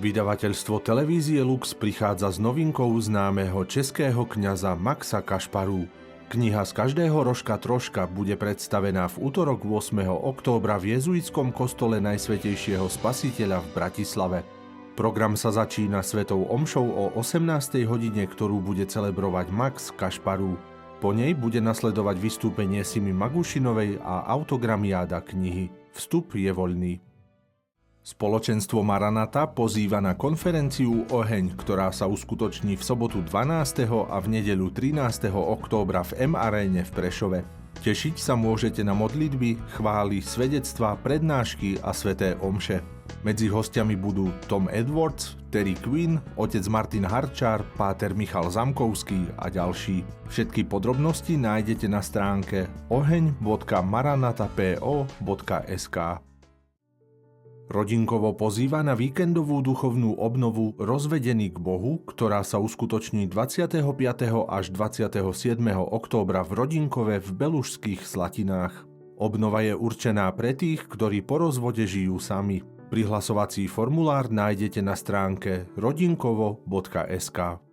Vydavateľstvo televízie Lux prichádza s novinkou známeho českého kňaza Maxa Kašparu. Kniha Z každého rožka troška bude predstavená v utorok 8. októbra v jezuitskom kostole Najsvätejšieho Spasiteľa v Bratislave. Program sa začína svetou omšou o 18. hodine, ktorú bude celebrovať Max Kašparu. Po nej bude nasledovať vystúpenie Simy Magušinovej a autogramiáda knihy. Vstup je voľný. Spoločenstvo Maranata pozýva na konferenciu Oheň, ktorá sa uskutoční v sobotu 12. a v nedeľu 13. októbra v M-aréne v Prešove. Tešiť sa môžete na modlitby, chvály, svedectvá, prednášky a sväté omše. Medzi hostiami budú Tom Edwards, Terry Quinn, otec Martin Harčár, páter Michal Zamkovský a ďalší. Všetky podrobnosti nájdete na stránke oheň.maranatapo.sk. Rodinkovo pozýva na víkendovú duchovnú obnovu Rozvedení k Bohu, ktorá sa uskutoční 25. až 27. októbra v Rodinkove v Belužských Slatinách. Obnova je určená pre tých, ktorí po rozvode žijú sami. Prihlasovací formulár nájdete na stránke rodinkovo.sk.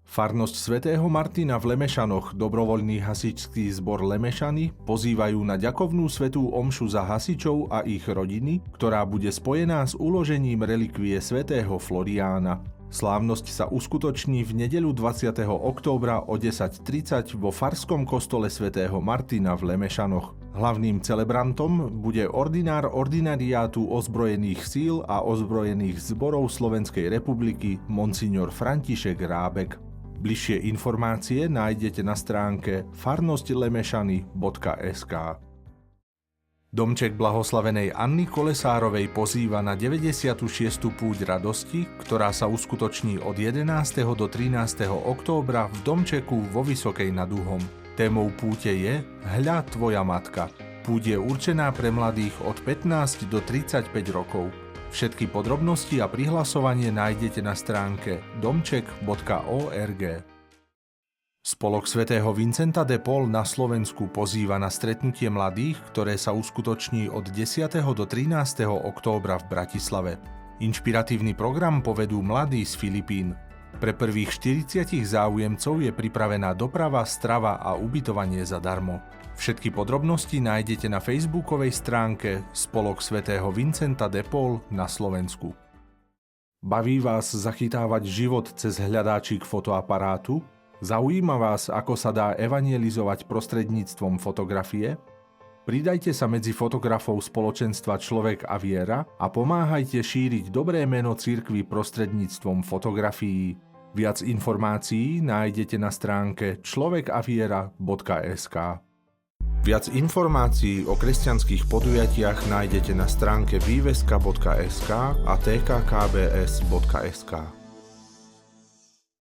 Farnosť svätého Martina v Lemešanoch, dobrovoľný hasičský zbor Lemešany, pozývajú na ďakovnú svätú omšu za hasičov a ich rodiny, ktorá bude spojená s uložením relikvie svätého Floriána. Slávnosť sa uskutoční v nedeľu 20. októbra o 10:30 vo farskom kostole svätého Martina v Lemešanoch. Hlavným celebrantom bude ordinár ordinariátu ozbrojených síl a ozbrojených zborov Slovenskej republiky monsignor František Rábek. Bližšie informácie nájdete na stránke farnosťlemešany.sk. Domček blahoslavenej Anny Kolesárovej pozýva na 96. púť radosti, ktorá sa uskutoční od 11. do 13. októbra v domčeku vo Vysokej nad Uhom. Témou púte je Hľa tvoja matka. Púť je určená pre mladých od 15 do 35 rokov. Všetky podrobnosti a prihlasovanie nájdete na stránke domček.org. Spolok svätého Vincenta de Paul na Slovensku pozýva na stretnutie mladých, ktoré sa uskutoční od 10. do 13. októbra v Bratislave. Inšpiratívny program povedú mladí z Filipín. Pre prvých 40 záujemcov je pripravená doprava, strava a ubytovanie zadarmo. Všetky podrobnosti nájdete na facebookovej stránke Spolok svätého Vincenta de Paul na Slovensku. Baví vás zachytávať život cez hľadáčik fotoaparátu? Zaujíma vás, ako sa dá evanjelizovať prostredníctvom fotografie? Pridajte sa medzi fotografov spoločenstva Človek a viera a pomáhajte šíriť dobré meno cirkvi prostredníctvom fotografií. Viac informácií nájdete na stránke človekaviera.sk. Viac informácií o kresťanských podujatiach nájdete na stránke výveska.sk a tkkbs.sk.